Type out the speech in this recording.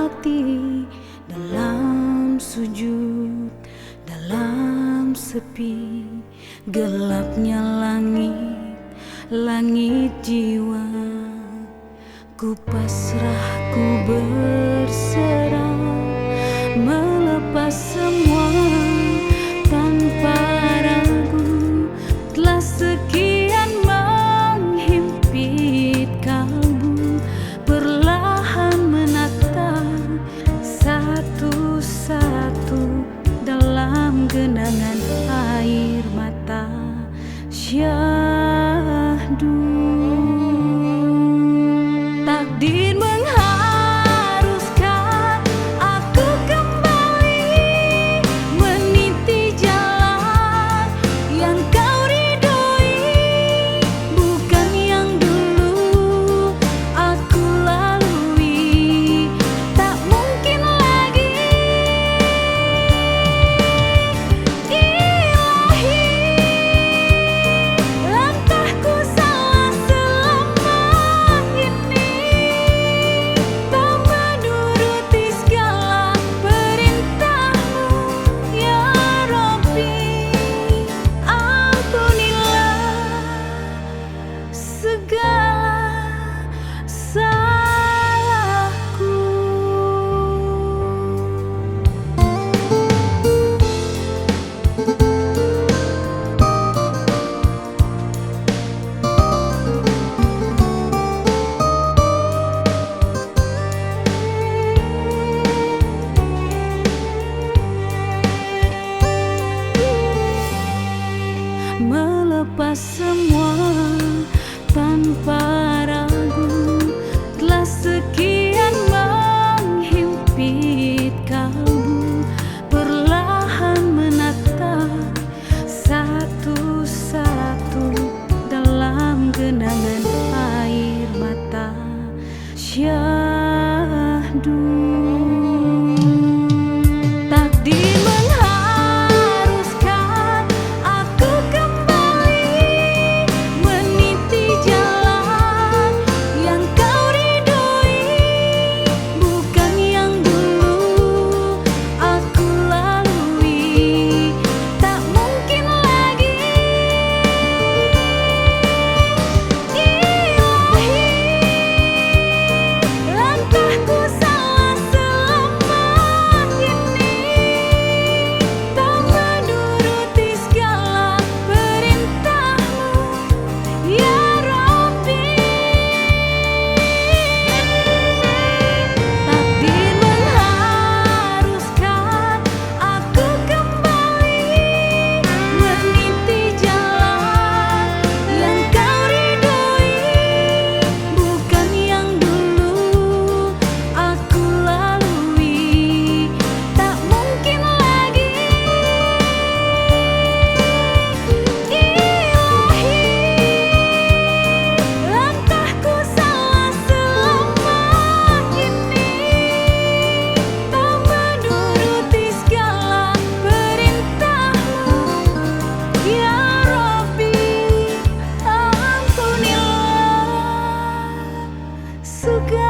hati, dalam sujud, dalam sepi, gelapnya langit, langit jiwa. Ku pasrah, ku berserah, melepas semua tanpa ragu. Telah sekian menghimpit kalbu, perlahan menata satu-satu dalam genangan air mata. Syahdu. Takdir mengharuskan aku kembali meniti jalan yang kau ridhoi, bukan yang dulu aku lalui. Tak mungkin lagi, Ilahi, langkahku salah selama ini. Melepas semua tanpa ragu, telah sekian menghimpit kalbu, perlahan menata satu-satu dalam genangan air mata. Syahdu. Takdir mengharuskan aku kembali meniti jalan yang kau ridhoi, bukan yang dulu aku lalui. Tak mungkin lagi, Ilahi, langkahku salah selama ini. Tak menuruti segala perintahmu, ya Rabbi. Takdir mengharuskan aku kembali meniti jalan yang kau ridhoi, bukan yang dulu aku lalui. Tak mungkin lagi, Ilahi, langkahku salah selama ini. Tak menuruti segala perintahmu, ya Rabbi. Ampunilah segala